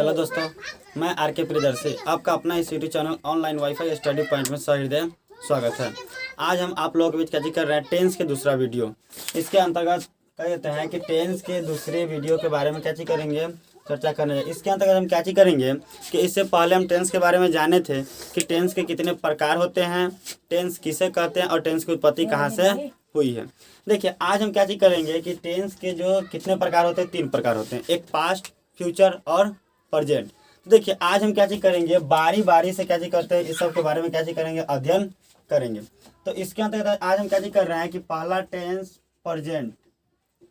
Hello दोस्तों, मैं are के प्रियदर्शी आपका अपना इस YouTube channel online wifi study point में सहृदय स्वागत है। आज हम आप लोगों के बीच कैची कर रहे हैं टेंस के दूसरा वीडियो। इसके अंतर्गत कह देते हैं कि टेंस के दूसरे वीडियो के बारे में कैची करेंगे, चर्चा करने। इसके अंतर्गत हम कैची करेंगे कि इससे पहले हम टेंस के बारे में जाने थे कि टेंस के कितने प्रकार होते हैं, टेंस किसे कहते हैं और टेंस की उत्पत्ति कहाँ से हुई है। देखिए, आज हम कैची करेंगे कि टेंस के जो कितने प्रकार होते हैं, 3 प्रकार होते हैं, एक पास्ट, फ्यूचर और प्रेजेंट। देखिए, आज हम क्या चीज करेंगे, बारी बारी से क्या चीज करते हैं, इस सब के बारे में क्या चीज करेंगे, अध्ययन करेंगे। तो इसके अंतर्गत आज हम क्या चीज कर रहे हैं कि पहला टेंस प्रेजेंट,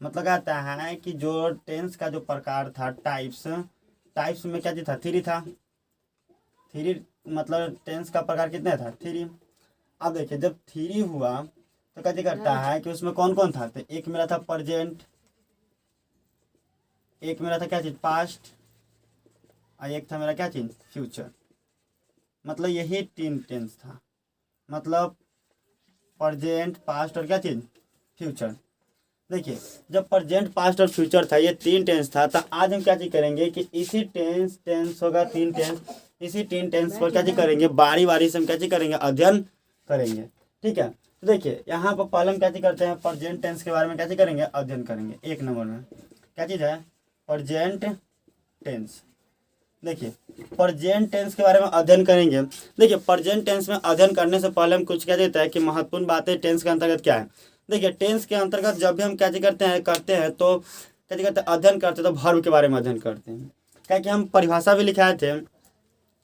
मतलब कहता है कि जो टेंस का जो प्रकार था, टाइप्स में क्या चीज था, 3 था। 3 मतलब टेंस का प्रकार कितने था, 3। अब देखिए, जब 3 हुआ तो क्या चीज करता है कि उसमें कौन कौन था, तो एक मेरा था प्रेजेंट, एक मेरा था क्या चीज, पास्ट, और एक था मेरा क्या चीज, फ्यूचर। मतलब यही 3 टेंस था, मतलब प्रेजेंट, पास्ट और क्या चीज, फ्यूचर। देखिए, जब प्रेजेंट, पास्ट और फ्यूचर था, ये 3 टेंस था, तो आज हम क्या चीज करेंगे कि इसी टेंस होगा 3 टेंस, इसी 3 टेंस पर क्या चीज करेंगे, बारी बारी से हम क्या चीज करेंगे, अध्ययन करेंगे। ठीक है, तो देखिए यहाँ पर पहले हम क्या चीज करते हैं, प्रेजेंट टेंस के बारे में क्या चीज करेंगे, अध्ययन करेंगे। 1 नंबर में क्या चीज है, प्रेजेंट टेंस। देखिए, प्रेजेंट टेंस के बारे में अध्ययन करेंगे। देखिए, प्रेजेंट टेंस में अध्ययन करने से पहले हम कुछ क्या देता है कि महत्वपूर्ण बातें टेंस के अंतर्गत क्या है। देखिए, टेंस के अंतर्गत जब भी हम क्या करते हैं तो क्या करते हैं, अध्ययन करते हैं, तो वर्ब के बारे में अध्ययन करते हैं। क्या कि हम परिभाषा भी लिखाए थे,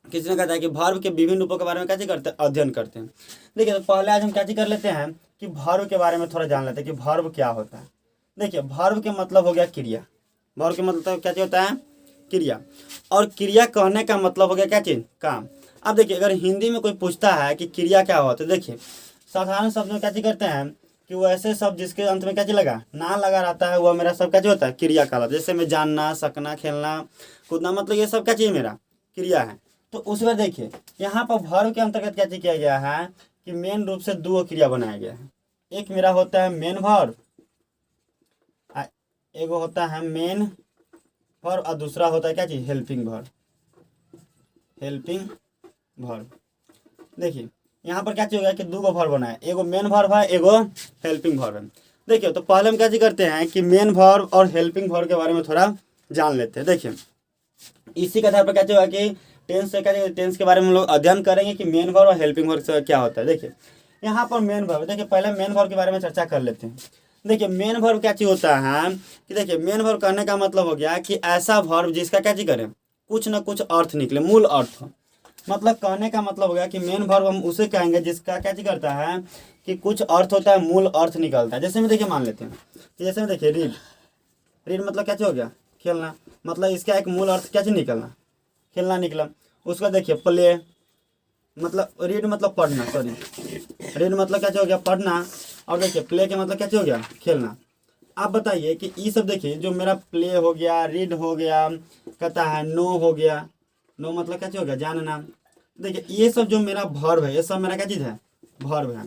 किसी ने कहता है कि वर्ब के विभिन्न रूपों के बारे में क्या करते हैं, अध्ययन करते हैं। देखिए, तो पहले आज हम क्या कर लेते हैं कि वर्ब के बारे में थोड़ा जान लेते हैं कि वर्ब क्या होता है। देखिए, वर्ब के मतलब हो गया क्रिया। वर्ब के मतलब क्या होता है, क्रिया। और क्रिया कहने का मतलब हो गया क्या चीज, काम। अब देखिए, अगर हिंदी में कोई पूछता है कि क्रिया क्या होता है, देखिए साधारण शब्द में क्या चीज करते हैं कि वो ऐसे शब्द जिसके अंत में क्या चीज लगा, ना लगा रहता है, वह मेरा सब क्या चीज होता है, क्रिया कहलाता है। जैसे मैं जानना, सकना, खेलना, कूदना, मतलब ये सब क्या चीज मेरा क्रिया है। तो उस बार देखिए, यहाँ पर वर्ब के अंतर्गत क्या चीज किया गया है कि मेन रूप से 2 क्रिया बनाया गया है। एक मेरा होता है मेन वर्ब, एक होता है मेन वर्ब, और दूसरा होता है क्या चीज, हेल्पिंग वर्ब। Helping verb. देखिए, यहाँ पर क्या चीज होगा कि 2 वर्ब बना है, एगो मेन वर्ब है, एगो हेल्पिंग वर्ब है। देखिए, तो पहले हम क्या चीज करते हैं कि मेन वर्ब और हेल्पिंग वर्ब के बारे में थोड़ा जान लेते हैं। देखिए, इसी के आधार पर क्या चीज होगा कि टेंस से क्या, टेंस के बारे में हम लोग अध्ययन करेंगे कि मेन वर्ब और हेल्पिंग वर्ब से क्या होता है। देखिए, यहाँ पर मेन वर्ब, देखिए पहले मेन वर्ब के बारे में चर्चा कर लेते हैं। देखिए, मेन वर्ब क्या चीज होता है कि देखिए, मेन वर्ब करने का मतलब हो गया कि ऐसा वर्ब जिसका क्या चीज करे, कुछ ना कुछ अर्थ निकले, मूल अर्थ हो। मतलब कहने का मतलब हो गया कि मेन वर्ब हम उसे कहेंगे जिसका क्या चीज करता है कि कुछ अर्थ होता है, मूल अर्थ निकलता है। जैसे में देखिए, मान लेते हैं, जैसे में देखिए रीड, रीड मतलब क्या चीज हो गया, खेलना। मतलब इसका एक मूल अर्थ क्या चीज निकलना, खेलना निकला। उसका देखिए प्ले, मतलब रीड मतलब पढ़ना, सॉरी, रीड मतलब क्या चीज हो गया, पढ़ना। और देखिए प्ले के मतलब क्या चीज हो गया, खेलना। आप बताइए कि ये सब, देखिए जो मेरा प्ले हो गया, रीड हो गया, कहता है नो हो गया, नो मतलब क्या चीज हो गया, जानना। देखिए, ये सब जो मेरा वर्ब है, ये सब मेरा क्या चीज है, वर्ब है।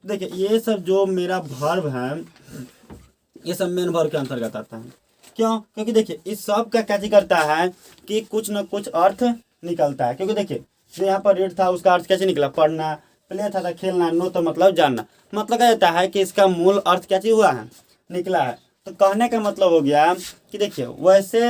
देखिए, ये सब जो मेरा वर्ब है, ये सब मेन वर्ब के अंतर्गत आता है। क्यों, क्योंकि देखिए इस सब का क्या चीज करता है कि कुछ न कुछ अर्थ निकलता है। क्योंकि देखिए, जो यहाँ पर रीड था उसका अर्थ कैसे निकला, पढ़ना, प्ले था खेलना, नो तो मतलब जानना। मतलब क्या होता है कि इसका मूल अर्थ क्या चीज हुआ है, निकला है। तो कहने का मतलब हो गया कि देखिए, वैसे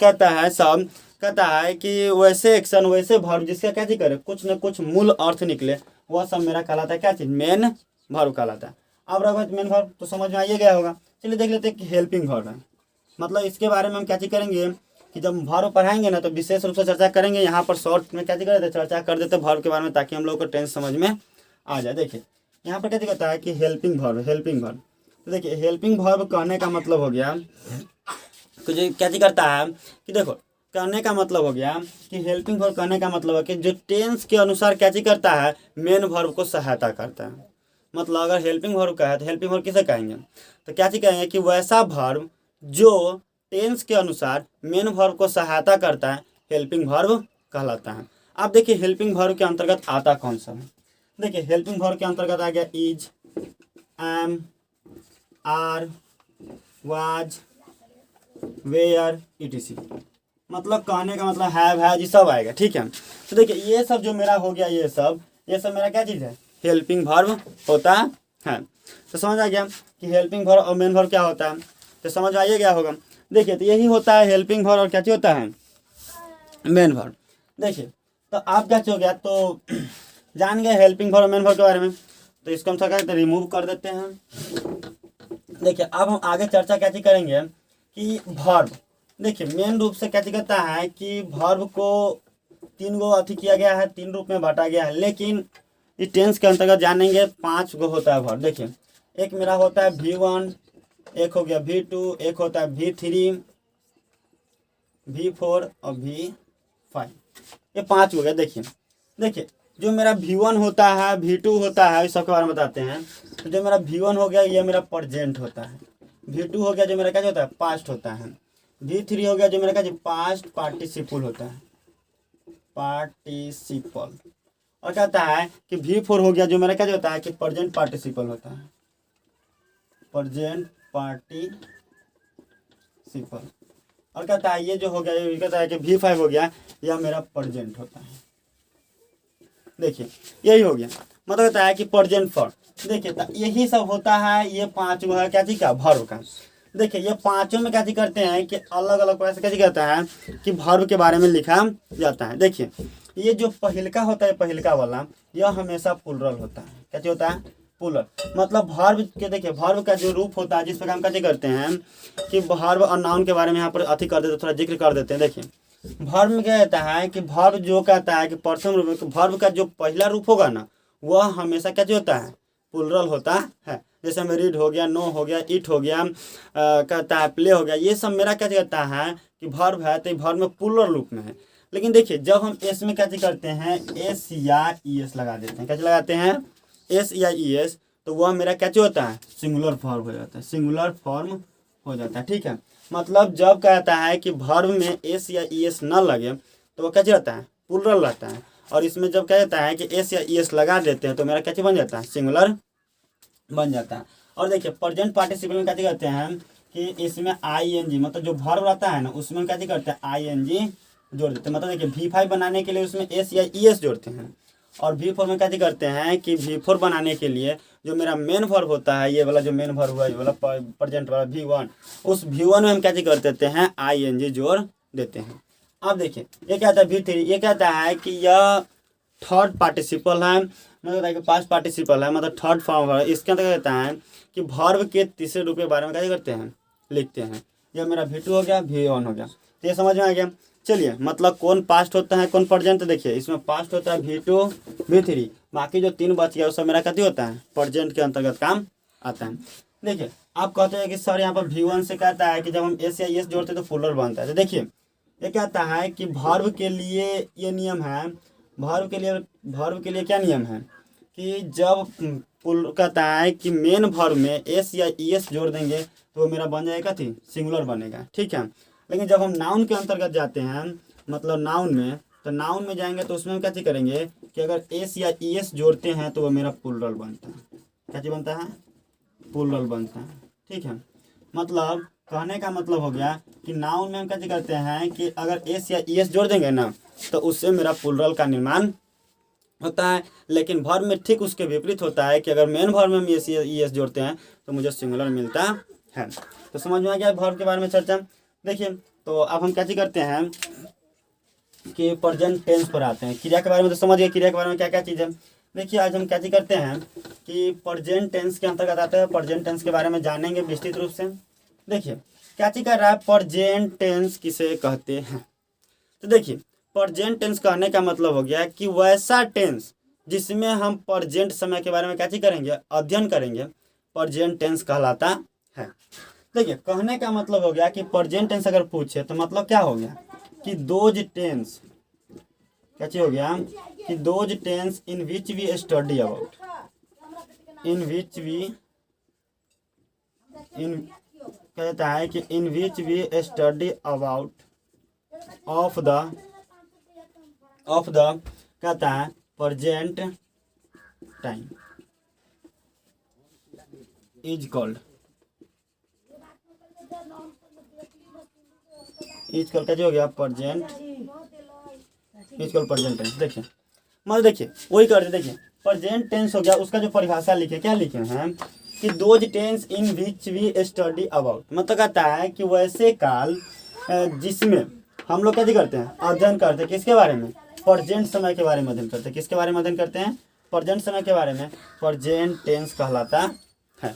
कहता है सब, कहता है कि वैसे एक्शन, वैसे वर्ब जिसका क्या चीज करे, कुछ न कुछ मूल अर्थ निकले, वह सब मेरा कहलाता है क्या चीज, मेन वर्ब कहलाता है। अब रहा मेन वर्ब तो समझ में आइए गया होगा। चलिए देख लेते हैं कि हेल्पिंग वर्ब है। मतलब इसके बारे में हम क्या चीज करेंगे कि जब वर्ब पढ़ाएंगे ना, तो विशेष रूप से चर्चा करेंगे। यहाँ पर शॉर्ट में क्या चीज कर देते, चर्चा कर देते वर्ब के बारे में, ताकि हम लोग को टेंस समझ में आ जाए। देखिए, यहाँ पर क्या चीज होता है कि हेल्पिंग वर्ब, हेल्पिंग वर्ब। तो देखिए, हेल्पिंग वर्ब कहने का मतलब हो गया कि जो क्या चीज करता है कि देखो, कहने का मतलब हो गया कि हेल्पिंग वर्ब कहने का मतलब है कि जो टेंस के अनुसार क्या चीज करता है, मेन वर्ब को सहायता करता है। मतलब अगर हेल्पिंग वर्ब का है तो हेल्पिंग वर्ब किसे कहेंगे, तो क्या चीज कहेंगे कि वैसा वर्ब जो टेंस के अनुसार मेन वर्ब को सहायता करता है, हेल्पिंग वर्ब कहलाता है। अब देखिए, हेल्पिंग वर्ब के अंतर्गत आता कौन सा है। देखिए, हेल्पिंग वर्ब के अंतर्गत आ गया is, am, are, was, were, etc। मतलब कहने का मतलब है जी सब आएगा, ठीक है। तो देखिए ये सब जो मेरा हो गया, ये सब मेरा क्या चीज़ है, हेल्पिंग वर्ब होता है। तो समझ आ गया कि हेल्पिंग वर्ब और मेन वर्ब क्या होता है, तो समझ आइए गया होगा। देखिए तो यही होता है हेल्पिंग वर्ब और क्या चीज़ होता है, मेन वर्ब। देखिए तो आप क्या हो गया, तो जान गए हेल्पिंग वर्ब और मेन वर्ब के बारे में। तो इसको हम क्या रिमूव कर देते हैं। देखिए अब हम आगे चर्चा क्या करेंगे कि वर्ब, देखिए मेन रूप से क्या कहता है कि वर्ब को 3 गो अथी किया गया है, 3 रूप में बांटा गया है, लेकिन इस टेंस के अंतर्गत जानेंगे 5 गो होता है वर्ब। देखिए एक मेरा होता है V1, एक हो गया V2, एक होता है V3, V4 और V5, ये 5 हो गया। देखिए जो मेरा V1 होता है, V2 होता है, इस सबके बारे में बताते हैं। तो जो मेरा V1 हो गया ये मेरा प्रेजेंट होता है, V2 हो गया जो मेरा क्या होता है, पास्ट होता है, V3 हो गया जो मेरा क्या पास्ट पार्टिसिपल होता है, पार्टिसिपल, और कहता है कि V4 हो गया जो मेरा क्या होता है कि प्रेजेंट पार्टिसिपल होता है, प्रेजेंट पार्टिसिपल, और कहता है ये जो हो गया ये कहता है कि V5 हो गया यह मेरा प्रेजेंट होता है। देखिए यही हो गया, मतलब कहता है कि प्रेजेंट फॉर्म। देखिए तो यही सब होता है, ये 5 गो है क्या चीज का, वर्ब का। देखिए ये पांचों में क्या चीज करते हैं कि अलग अलग प्रकार से क्या चीज कहता है कि वर्ब के बारे में लिखा जाता है। देखिए ये जो पहिलका होता है, पहिलका वाला, यह हमेशा प्लुरल होता है। क्या चीज होता है, प्लुरल, मतलब वर्ब के, देखिए वर्ब का जो रूप होता है जिस पर हम क्या करते हैं कि वर्ब और नाउन के बारे में यहाँ पर अथी कर देते, थोड़ा जिक्र कर देते हैं। देखिए वर्ब में क्या कहता है कि वर्ब जो कहता है कि प्रथम रूप में वर्ब का जो पहला रूप होगा ना, वह हमेशा क्या होता है, प्लुरल होता है। जैसे में रीड हो गया, नो हो गया, इट हो गया, कहता है प्ले हो गया, ये सब मेरा क्या कहता है कि वर्ब है, तो वर्ब में प्लुरल रूप में है। लेकिन देखिए जब हम एस में क्या करते हैं, एस या ई एस लगा देते हैं, क्या लगाते हैं, एस या ई एस, तो वह मेरा क्या होता है, सिंगुलर फॉर्म हो जाता है, सिंगुलर फॉर्म हो जाता है, ठीक है। मतलब जब कहता है कि वर्ब में एस या ई एस न लगे तो वो क्या रहता है, प्लुरल रहता है। और इसमें जब क्या कहता है कि एस या ई एस लगा देते हैं तो मेरा क्या बन जाता है, सिंगुलर बन जाता है। और देखिए प्रेजेंट पार्टिसिपल में क्या करते हैं कि इसमें आई एन जी, मतलब जो वर्ब रहता है ना उसमें क्या करते हैं, आई एन जी जोड़ देते हैं। मतलब देखिए V5 बनाने के लिए उसमें एस या ई एस जोड़ते हैं, और V4 में क्या करते हैं कि V4 बनाने के लिए जो मेरा मेन वर्ब होता है, ये वाला जो मेन वर्ब हुआ, ये वाला प्रेजेंट वाला V1, उस V1 में हम क्या कर देते हैं, आई एन जी जोड़ देते हैं। अब देखिए ये क्या आता है V3, ये कहता है कि यह थर्ड पार्टिसिपल है, मतलब पास्ट पार्टिसिपल है, मतलब थर्ड फॉर्म है। इसके अंदर कहता है कि वर्ब के तीसरे रूप के बारे में क्या करते हैं, लिखते हैं। यह मेरा V2 हो गया, V1 हो गया, तो ये समझ में आ गया। चलिए मतलब कौन पास्ट होता है कौन प्रेजेंट, देखिए इसमें पास्ट होता है V2 V3, बाकी जो 3 बच गया वो सब मेरा क्या होता है, प्रेजेंट के अंतर्गत काम आता है। देखिए आप कहते हैं कि सर यहाँ पर V1 से कहता है कि जब हम एस या एस जोड़ते हैं तो प्लुरल बनता है। तो देखिए ये कहता है कि वर्ब के लिए ये नियम है, वर्ब के लिए क्या नियम है कि जब कहता है कि मेन वर्ब में एस या ई एस जोड़ देंगे तो वो मेरा बन जाएगा थी सिंगुलर बनेगा, ठीक है। लेकिन जब हम नाउन के अंतर्गत जाते हैं, मतलब नाउन में, तो नाउन में जाएंगे तो उसमें हम क्या करेंगे कि अगर एस या ई एस जोड़ते हैं तो वो मेरा प्लुरल बनता है। क्या चीज बनता है, प्लुरल बनता है, ठीक है। मतलब कहने का मतलब हो गया कि नाउन में हम क्या करते हैं कि अगर एस या ई एस जोड़ देंगे ना तो उससे मेरा प्लुरल का निर्माण होता है। लेकिन वर्ब में ठीक उसके विपरीत होता है कि अगर मेन वर्ब में हम एस या ई एस जोड़ते हैं तो मुझे सिंगुलर मिलता है। तो समझ में आ गया वर्ब के बारे में चर्चा। देखिए तो अब हम क्या करते हैं कि प्रेजेंट टेंस पर आते हैं। क्रिया के बारे में तो समझ गए, क्रिया के बारे में क्या क्या चीज़ है। देखिए आज हम क्या करते हैं कि प्रेजेंट टेंस के अंतर्गत आता है, प्रेजेंट टेंस के बारे में जानेंगे विस्तृत रूप से। देखिए क्या कर रहा है, प्रेजेंट टेंस किसे कहते हैं। तो देखिए प्रेजेंट टेंस कहने का मतलब हो गया कि वैसा टेंस जिसमें हम प्रेजेंट समय के बारे में क्या करेंगे, अध्ययन करेंगे, प्रेजेंट टेंस कहलाता है। देखिए कहने का मतलब हो गया कि प्रेजेंट टेंस अगर पूछे तो मतलब क्या हो गया कि दोज टेंस, क्या चीज हो गया कि those tense in which we study about, in which we, in कहता है कि in which we study about of the कहता है present time is called, equal क्या हो गया प्रेजेंट इक्वल प्रेजेंट टेंस। देखिए मतलब देखिए वही करते, देखिए प्रेजेंट टेंस हो गया, उसका जो परिभाषा लिखे क्या लिखे हैं कि those tense in which we study about, मतलब कहता है कि वैसे काल जिसमें हम लोग क्या करते हैं, अध्ययन करते हैं किसके बारे में, प्रेजेंट समय के बारे में अध्ययन करते हैं। किसके बारे में अध्ययन करते हैं, प्रेजेंट समय के बारे में, प्रेजेंट टेंस कहलाता है।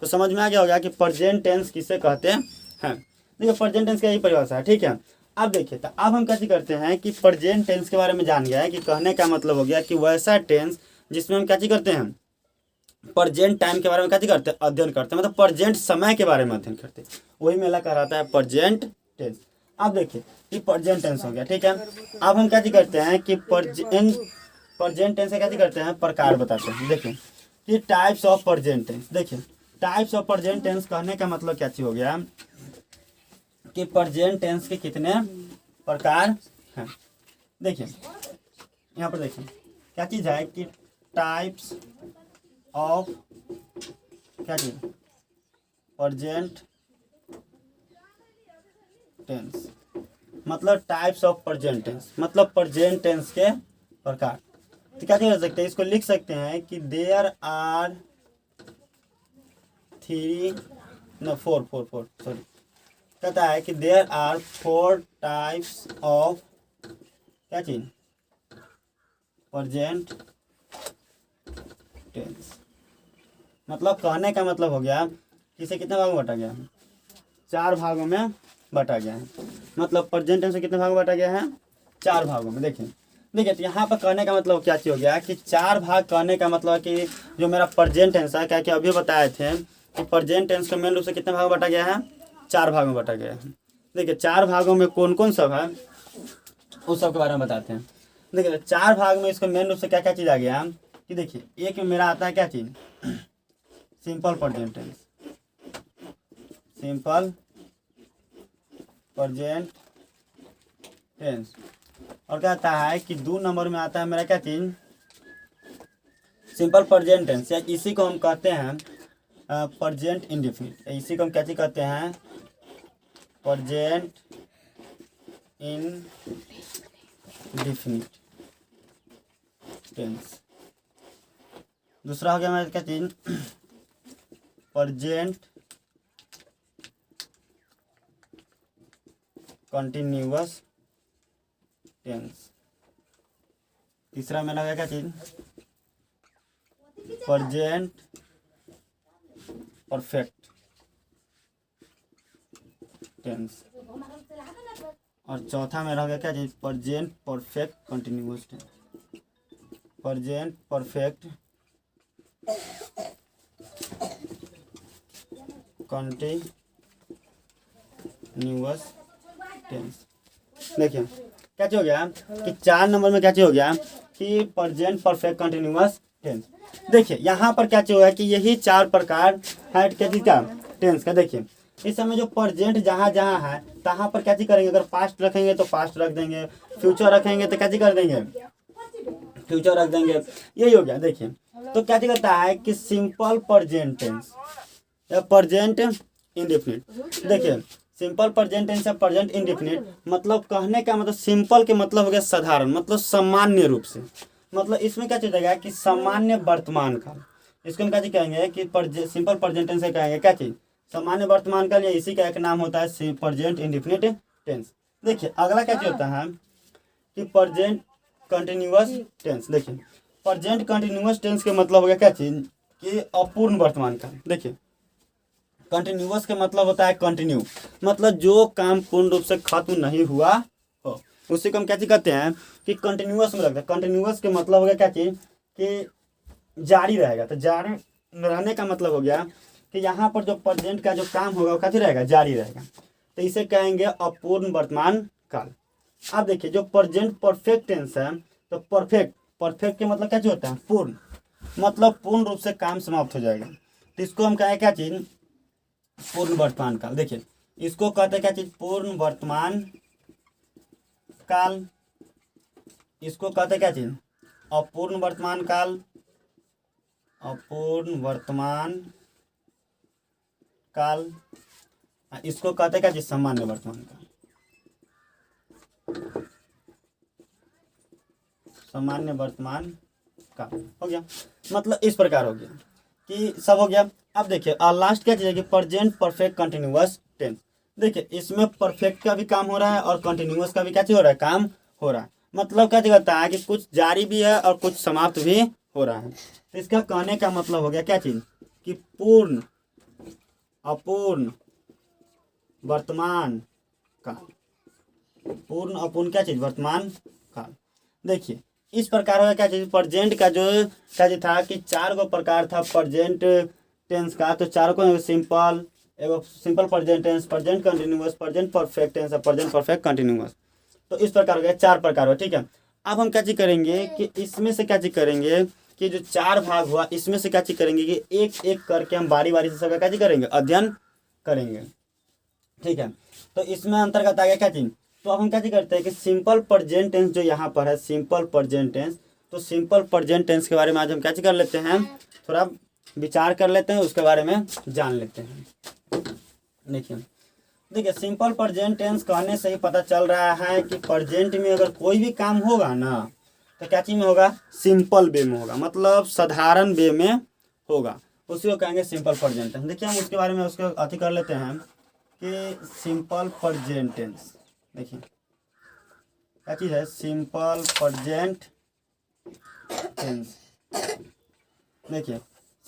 तो समझ में आ गया होगा कि प्रेजेंट टेंस किसे कहते हैं। देखिए प्रेजेंट टेंस का यही परिभाषा है, ठीक है। अब देखिए तो अब हम कैसे करते हैं कि प्रेजेंट टेंस के बारे में जान गया है कि कहने का मतलब हो गया कि वैसा टेंस जिसमें हम क्या करते हैं, प्रेजेंट टाइम के बारे में क्या करते हैं, अध्ययन करते हैं, मतलब प्रेजेंट समय के बारे में अध्ययन करते हैं, वही मेला कहलाता है प्रेजेंट टेंस। अब देखिए ये प्रेजेंट टेंस हो गया, ठीक है। अब हम क्या करते हैं कि प्रेजेंट टेंस से क्या करते हैं, प्रकार बताते हैं। देखिए कि टाइप्स ऑफ प्रेजेंट टेंस। देखिए टाइप्स ऑफ प्रेजेंट टेंस कहने का मतलब क्या चीज हो गया कि प्रेजेंट टेंस के कितने प्रकार हैं। देखिए यहाँ पर देखिए क्या चीज है कि टाइप्स ऑफ क्या चीज प्रेजेंट टेंस, मतलब टाइप्स ऑफ प्रेजेंट टेंस, मतलब प्रेजेंट टेंस के प्रकार। तो क्या कर सकते हैं, इसको लिख सकते हैं कि देयर आर फोर सॉरी, कहता है कि देयर आर 4 टाइप्स ऑफ क्या चीज प्रेजेंट टेंस। मतलब कहने का मतलब हो गया कि इसे कितने भागों में बांटा गया है, 4 भागों में बांटा गया है। मतलब प्रेजेंट टेंस में कितने भागों में बांटा गया है, 4 भागों में। देखिए तो यहाँ पर कहने का मतलब क्या चीज हो गया कि 4 भाग, कहने का मतलब कि जो मेरा प्रेजेंट टेंस है, क्या अभी बताए थे कि प्रेजेंट टेंस को मेन रूप से कितने भागों में बांटा गया है, 4 भागों में बांटा गया है। देखिए 4 भागों में कौन कौन सब है उस सब के बारे में बताते हैं। देखिए 4 भाग में इसको मेन रूप से क्या क्या चीज आ गया कि देखिए एक में मेरा आता है क्या चीज, simple present tense, simple present tense. और क्या आता है कि 2 नंबर में आता है मेरा क्या चीज, सिंपल प्रेजेंट टेंस, या इसी को हम कहते हैं प्रेजेंट इंडेफिनिट। इसी को हम क्या चीज कहते हैं, प्रेजेंट इंडेफिनिट टेंस। दूसरा हो गया मेरा क्या चीज, प्रेजेंट कंटिन्यूअस टेंस। तीसरा मेरा हो गया क्या चीज, प्रेजेंट परफेक्ट टेंस। और चौथा मेरा हो गया क्या चीज, present perfect continuous tense, present perfect continuous tense. देखिए क्या हो गया कि 4 नंबर में क्या हो गया कि प्रेजेंट परफेक्ट कंटिन्यूअस टेंस। देखिए यहाँ पर क्या होगा कि यही 4 प्रकार है क्या चीज का, टेंस का। देखिए इस समय जो प्रेजेंट जहाँ जहाँ है तहाँ पर क्या चीज करेंगे, अगर पास्ट रखेंगे तो पास्ट रख देंगे, फ्यूचर रखेंगे तो क्या चीज कर देंगे, फ्यूचर रख देंगे, यही हो गया। देखिए तो क्या चीज कहता है कि सिंपल प्रेजेंट टेंस या प्रेजेंट इंडेफिनिट। देखिए सिंपल प्रेजेंट टेंस या प्रेजेंट इंडेफिनिट, मतलब कहने का मतलब सिंपल के मतलब हो गया साधारण, मतलब सामान्य रूप से, मतलब इसमें क्या चीज कि सामान्य वर्तमान काल। इसको हम क्या चीज कहेंगे कि सिंपल प्रेजेंट टेंस से कहेंगे क्या चीज, सामान्य वर्तमान काल, या इसी का एक नाम होता है प्रेजेंट इंडेफिनिट टेंस। देखिए अगला क्या चीज होता है कि प्रेजेंट कंटिन्यूअस टेंस। देखिए प्रेजेंट कंटिन्यूअस टेंस के मतलब हो गया क्या चीज कि अपूर्ण वर्तमान काल। देखिए कंटिन्यूअस के मतलब होता है कंटिन्यू, मतलब जो काम पूर्ण रूप से खत्म नहीं हुआ हो, उसी को हम क्या चीज कहते हैं कि कंटिन्यूअस में लगता है। कंटिन्यूअस के मतलब हो गया क्या चीज कि जारी रहेगा। तो जारी रहने का मतलब हो गया कि यहाँ पर जो प्रेजेंट का जो काम होगा वो क्या रहेगा, जारी रहेगा। तो इसे कहेंगे अपूर्ण वर्तमान काल। अब देखिए जो प्रेजेंट परफेक्ट टेंस है, तो परफेक्ट के मतलब क्या चीज होता है, पूर्ण, मतलब पूर्ण रूप से काम समाप्त हो जाएगा। तो इसको हम कहें क्या चीज, पूर्ण वर्तमान काल। देखिए इसको कहते हैं क्या चीज, पूर्ण वर्तमान काल। इसको कहते हैं क्या चीज, अपूर्ण वर्तमान काल, अपूर्ण वर्तमान काल। इसको कहते हैं क्या चीज, सामान्य वर्तमान काल। सामान्य वर्तमान काल हो गया। मतलब इस प्रकार हो गया कि सब हो गया। अब देखिए लास्ट क्या चीज़ है कि प्रेजेंट परफेक्ट कंटिन्यूअस टेंस। देखिए इसमें परफेक्ट का भी काम हो रहा है और कंटिन्यूअस का भी क्या चीज़ हो रहा है, काम हो रहा है। मतलब क्या चीज़ होता है कि कुछ जारी भी है और कुछ समाप्त भी हो रहा है। तो इसका कहने का मतलब हो गया क्या चीज़ कि पूर्ण, अपूर्ण, वर्तमान काल। पूर्ण, अपूर्ण क्या चीज़, वर्तमान काल। देखिए इस प्रकार होगा क्या चीज़, प्रेजेंट का जो क्या चीज़ था कि 4 गो प्रकार था प्रेजेंट टेंस का। तो 4 को सिंपल, एगो simple present tense, present continuous, present perfect tense और प्रेजेंट परफेक्ट कंटिन्यूअस। तो इस प्रकार हो गया, 4 प्रकार हो, ठीक है। अब हम क्या चीज़ करेंगे कि इसमें से क्या चीज़ करेंगे कि जो 4 भाग हुआ इसमें से क्या चीज़ करेंगे कि एक एक करके हम बारी बारी से सबका क्या चीज़ करेंगे, अध्ययन करेंगे, ठीक है। तो इसमें अंतर्गत आ गया क्या चीज़। तो अब हम क्या चीज़ करते हैं कि सिंपल प्रेजेंट टेंस जो यहाँ पर है, सिंपल प्रेजेंट टेंस। तो सिंपल प्रेजेंट टेंस के बारे में आज हम क्या चीज़ कर लेते हैं, थोड़ा विचार कर लेते हैं, उसके बारे में जान लेते हैं। देखिए सिंपल प्रेजेंट टेंस कहने से ही पता चल रहा है कि प्रेजेंट में अगर कोई भी काम होगा ना तो क्या चीज़ में होगा, सिंपल वे में होगा, मतलब साधारण वे में होगा, उसी को कहेंगे सिंपल प्रेजेंट टेंस। देखिए हम उसके बारे में उसको अति कर लेते हैं कि सिंपल प्रेजेंट टेंस। देखिए क्या चीज़ है, सिंपल प्रेजेंट टेंस। देखिए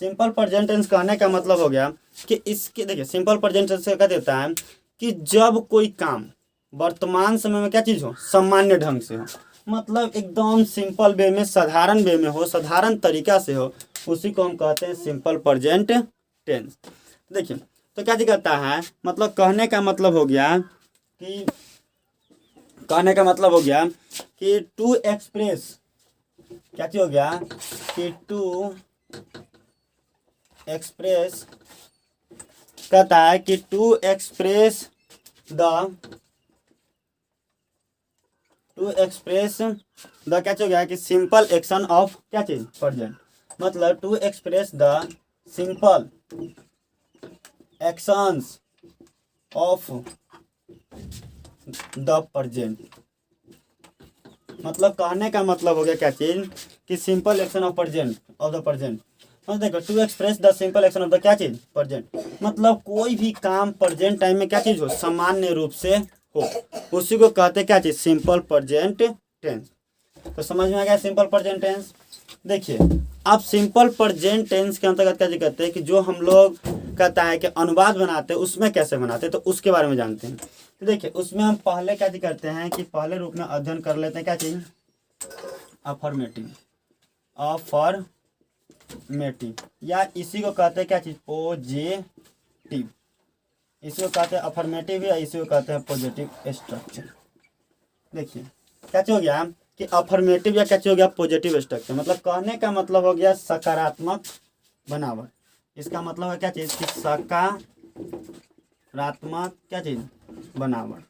सिंपल प्रेजेंट टेंस कहने का मतलब हो गया कि इसके, देखिए सिंपल प्रेजेंट टेंस क्या देता है कि जब कोई काम वर्तमान समय में क्या चीज़ हो, सामान्य ढंग से हो, मतलब एकदम सिंपल वे में, साधारण वे में हो, साधारण तरीका से हो, उसी को हम कहते हैं सिंपल प्रेजेंट टेंस। देखिए तो क्या चीज़ कहता है, मतलब कहने का मतलब हो गया कि, कहने का मतलब हो गया कि टू एक्सप्रेस, क्या चीज़ हो गया कि टू एक्सप्रेस, कहता है कि टू एक्सप्रेस द क्या चीज हो गया कि सिंपल एक्शन ऑफ क्या चीज, प्रेजेंट। मतलब to express the simple actions of the present. मतलब कहने का मतलब हो गया क्या चीज कि simple action of present, of the present. मतलब देखो to express the simple action of the क्या चीज, प्रेजेंट। मतलब कोई भी काम प्रेजेंट टाइम में क्या चीज हो, सामान्य रूप से हो, उसी को कहते क्या चीज, सिंपल प्रेजेंट टेंस। तो समझ में आ गया सिंपल प्रेजेंट टेंस। देखिए अब सिंपल प्रेजेंट टेंस के अंतर्गत क्या चीज कहते हैं कि जो हम लोग कहता है कि अनुवाद बनाते हैं, उसमें कैसे बनाते हैं, तो उसके बारे में जानते हैं। तो देखिए उसमें हम पहले क्या चीज करते हैं कि पहले रूप में अध्ययन कर लेते हैं क्या चीज, अफर्मेटिव, अफर्मेटिव, या इसी को कहते हैं क्या चीज, पॉजिटिव। इसी को कहते हैं अफर्मेटिव या इसी को कहते हैं पॉजिटिव स्ट्रक्चर। देखिए क्या चीज हो गया कि अफर्मेटिव या क्या चीज हो गया, पॉजिटिव स्ट्रक्चर। मतलब कहने का मतलब हो गया सकारात्मक बनावट। इसका मतलब है क्या चीज कि सकारात्मक क्या चीज, बनावट,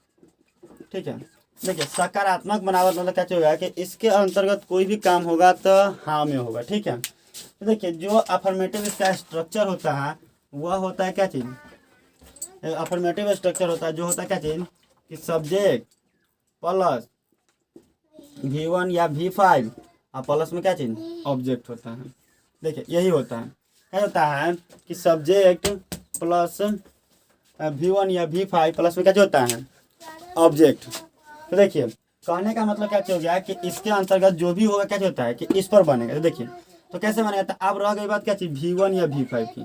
ठीक है। देखिए सकारात्मक बनावट मतलब क्या चीज होगा कि इसके अंतर्गत कोई भी काम होगा तो हाँ में होगा, ठीक है। तो देखिए जो अफर्मेटिव इसका स्ट्रक्चर होता है वह होता है क्या चीज, अफर्मेटिव स्ट्रक्चर होता है जो होता है क्या चीज कि सब्जेक्ट प्लस V1 या V5 और प्लस में क्या चीज, ऑब्जेक्ट होता है। देखिए यही होता है, क्या होता है कि सब्जेक्ट प्लस V1 या V5 प्लस में क्या चीज होता है, ऑब्जेक्ट। तो देखिए कहने का मतलब क्या चीज हो गया कि इसके अंतर्गत जो भी होगा क्या चीज होता है कि इस पर बनेगा। तो देखिए तो कैसे बनेगा, तो अब रह गई बात क्या चीज, V1 या V5 की,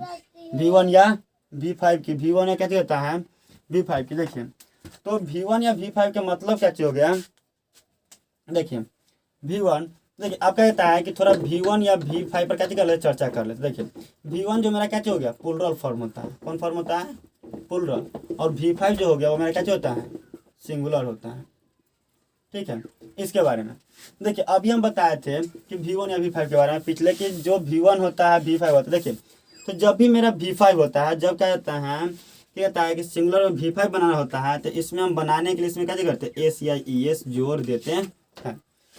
V1 या V5 की, V1 या क्या चीज होता है, V5 की। देखिए तो V1 या V5 का मतलब क्या चीज हो गया, देखिए V1, देखिए आप कहता है कि थोड़ा V1 या V5 पर क्या चीज कर लेते, चर्चा कर लेते। देखिए V1 जो मेरा क्या चीज हो गया, प्लूरल फॉर्म होता है। कौन फॉर्म होता है, प्लूरल। और V5 जो हो गया वो मेरा क्या चीज होता है, सिंगुलर होता है, ठीक है। इसके बारे में देखिए अभी हम बताए थे कि V1 या V5 के बारे में पिछले, कि जो V1 होता है V5 होता है। देखिए तो जब भी मेरा V5 होता है, जब क्या होता है, क्या कहता है कि सिंगुलर में V5 बनाना होता है, तो इसमें हम बनाने के लिए इसमें क्या करते हैं, एस या ई एस जोड़ देते हैं।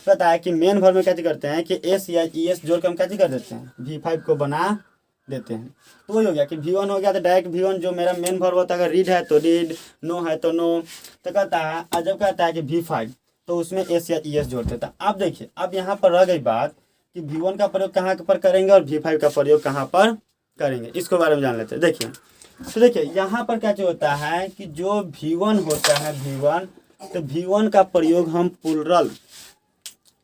पता है कि मेन भर में क्या करते हैं कि एस या ई एस जोड़ के हम क्या कर देते हैं, V5 को बना देते हैं। तो वही हो गया कि V1 हो गया तो डायरेक्ट V1 जो मेरा मेन भर होता है, अगर रीड है तो रीड, नो है तो नो। तो कहता है, जब कहता है कि V5, तो उसमें एस या ई एस जोड़ते थे। अब देखिए, अब यहाँ पर रह गई बात कि V1 का प्रयोग कहाँ पर करेंगे और V5 का प्रयोग कहाँ पर करेंगे, इसके बारे में जान लेते हैं। देखिए, तो देखिए यहाँ पर क्या जो होता है कि जो V1 होता है V1, तो V1 का प्रयोग हम प्लूरल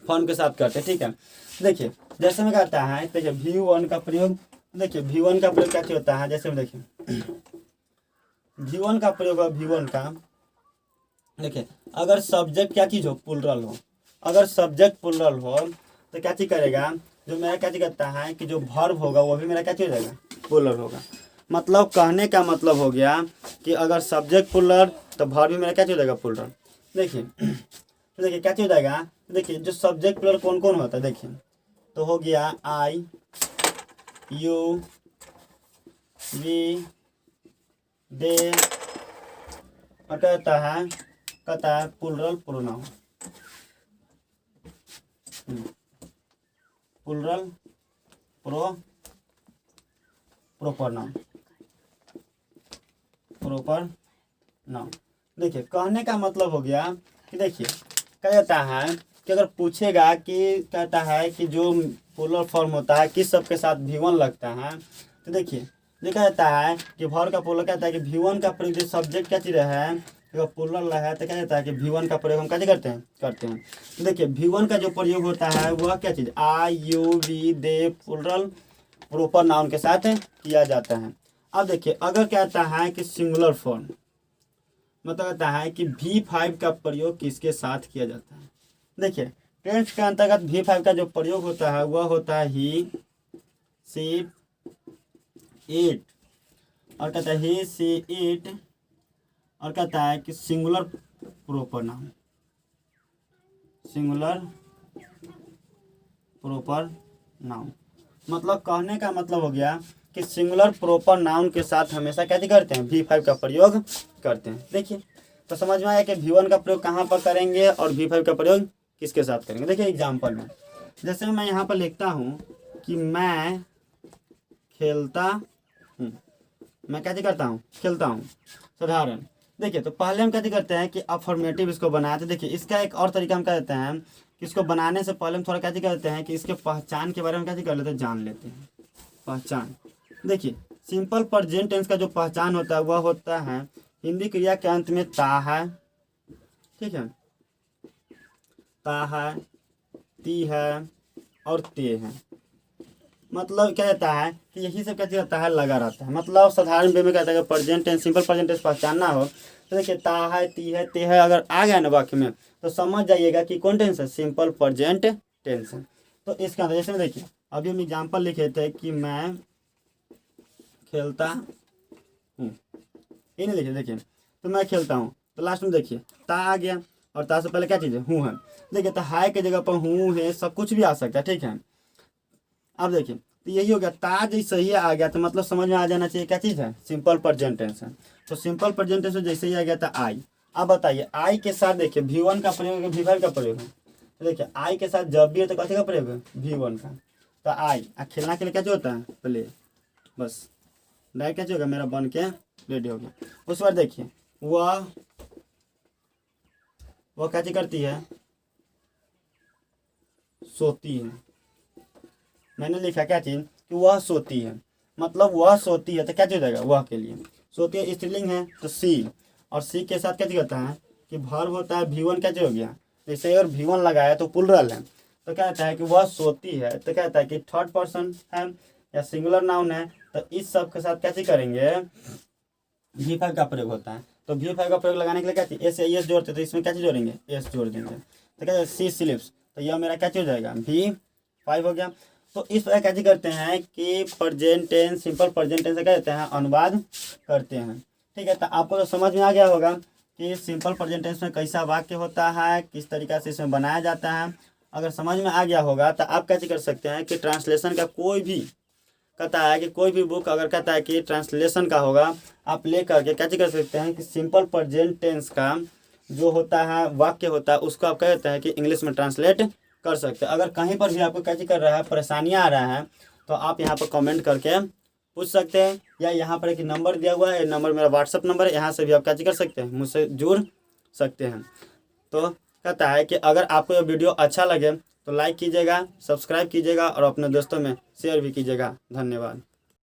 फॉर्म के साथ करते हैं, ठीक है। देखिए जैसे में कहता है, देखिए V1 का प्रयोग, देखिए V1 का प्रयोग क्या होता है, जैसे में देखिए V1 का प्रयोग है, V1 का देखिए अगर सब्जेक्ट क्या चीज़ हो, प्लूरल हो, अगर सब्जेक्ट प्लूरल हो तो क्या चीज़ करेगा, जो मेरा क्या चीज़ करता है कि जो वर्ब होगा वो भी मेरा क्या चीज़ हो जाएगा, प्लूरल होगा। मतलब कहने का मतलब हो गया कि अगर सब्जेक्ट प्लूरल तो वर्ब भी मेरा क्या चीज़ हो जाएगा, प्लूरल। देखिए तो देखिए क्या चीज़ हो जाएगा, देखिए जो सब्जेक्ट प्लूरल कौन कौन होता है, देखिए तो हो गया आई, यू, वी, दे, और कहता है plural pronoun, plural proper noun, proper noun. देखिए कहने का मतलब हो गया कि देखिए क्या जाता है कि अगर पूछेगा कि कहता है कि जो प्लूरल फॉर्म होता है किस सब के साथ V1 लगता है, तो देखिए लिखा जाता है कि भर का प्लूरल कहता है कि V1 का प्रयोग जो सब्जेक्ट क्या चीज़ है, अगर प्लूरल है तो क्या जाता है कि V1 का प्रयोग हम कैसे करते हैं। तो देखिए V1 का जो प्रयोग होता है वह क्या चीज़, I, you, we, they, plural proper noun के साथ किया जाता है। अब देखिए अगर कहता है कि सिंगुलर फॉर्म, मतलब कहता है कि V5 का प्रयोग किसके साथ किया जाता है। देखिए टेंस के अंतर्गत V5 का जो प्रयोग होता है वह होता है ही, सी, इट, और कहता है ही, सी, इट, और कहता है कि singular proper noun, singular proper noun. मतलब कहने का मतलब हो गया कि सिंगुलर प्रॉपर नाउन के साथ हमेशा क्या करते हैं, V5 का प्रयोग करते हैं। देखिए तो समझ में आया कि V1 का प्रयोग कहाँ पर करेंगे और V5 का प्रयोग किसके साथ करेंगे। देखिए एग्जाम्पल में जैसे मैं यहाँ पर लिखता हूँ कि मैं खेलता हूँ, मैं क्या करता हूँ, खेलता हूँ, साधारण। देखिए तो पहले हम क्या करते हैं कि अफर्मेटिव इसको बनाते हैं। देखिए इसका एक और तरीका हम क्या देते हैं कि इसको बनाने से पहले हम थोड़ा क्या करते हैं कि इसके पहचान के बारे में क्या कर लेते हैं, जान लेते हैं। पहचान, देखिए सिंपल प्रेजेंट टेंस का जो पहचान होता है वह होता है हिंदी क्रिया के अंत में ता है, ठीक है, ता है, ती है और ते है। मतलब क्या रहता है कि यही सब क्या रहता है, लगा रहता है। मतलब साधारण वे में कहता है कि present tense, simple present tense पहचानना हो तो देखिए ता है, ती है, ते है अगर आ गया ना वाक्य में तो समझ जाइएगा कि कौन टेंस है, सिंपल प्रेजेंट टेंस है। तो इसका अंदर जैसे में देखिए अभी हम एग्जाम्पल लिखे थे कि मैं खेलता हूँ, ये नहीं लिखे, देखिए तो मैं खेलता हूँ, तो लास्ट में देखिए ता आ गया और ता से पहले क्या चीज़ है, हूँ है। देखिए तो हाय की जगह पर हूँ है, सब कुछ भी आ सकता है, ठीक है। अब देखिए तो यही हो गया, ता जैसे ही आ गया तो मतलब समझ में आ जाना चाहिए क्या चीज़ है, सिंपल प्रेजेंट टेंस है। तो सिंपल प्रेजेंट टेंस जैसे ही आ गया था आई। अब बताइए आई के साथ देखिए V1 का प्रयोग है, V5 का प्रयोग है। तो देखिए आई के साथ जब भी है तो कैसे का प्रयोग है, V1 का। तो आई खेलना के लिए क्या होता है, प्ले, बस डायरेक्ट क्या होगा मेरा बन के रेडी हो गया। उस बार देखिए वह क्या करती है, सोती है। मैंने लिखा क्या चीज़ कि वह सोती है, मतलब वह सोती है तो क्या चीज़ जाएगा, वह के लिए सोती है स्त्रीलिंग है तो सी, और सी के साथ क्या चीज़ होता है कि वर्ब होता है V1 क्या चीज़ हो गया, जैसे और V1 लगाया तो प्लूरल है तो क्या कहता है कि वह सोती है, तो क्या कहता है कि थर्ड पर्सन है या सिंगुलर नाउन है। तो इस सब के साथ क्या चीज़ करेंगे, V5 का प्रयोग होता है। तो V5 का प्रयोग लगाने के लिए क्या चीज़ एस या एस जोड़ते, तो इसमें क्या चीज़ जोड़ेंगे, एस जोड़ देंगे। तो क्या सी स्लिप्स, तो यह मेरा क्या चीज़ हो जाएगा, V5 हो गया। तो इस तरह क्या करते हैं कि present tense, simple present tense से क्या कहते हैं, अनुवाद करते हैं, ठीक है। तो आपको तो समझ में आ गया होगा कि सिंपल प्रेजेंट टेंस में कैसा वाक्य होता है, किस तरीक़ा से इसमें बनाया जाता है। अगर समझ में आ गया होगा तो आप क्या कर सकते हैं कि ट्रांसलेशन का कोई भी कहता है कि कोई भी बुक अगर कहता है कि ट्रांसलेशन का होगा, आप ले करके क्या कर सकते हैं कि सिंपल प्रेजेंट टेंस का जो होता है वाक्य होता है उसको आप क्या कहते हैं कि इंग्लिश में ट्रांसलेट कर सकते हैं। अगर कहीं पर भी आपको क्या कर रहा है, परेशानियाँ आ रहा है, तो आप यहाँ पर कमेंट करके पूछ सकते हैं, या यहाँ पर एक नंबर दिया हुआ है, नंबर मेरा व्हाट्सअप नंबर है, यहाँ से भी आप क्या कर सकते हैं, मुझसे जुड़ सकते हैं। तो कहता है कि अगर आपको यह वीडियो अच्छा लगे तो लाइक कीजिएगा, सब्सक्राइब कीजिएगा और अपने दोस्तों में शेयर भी कीजिएगा। धन्यवाद।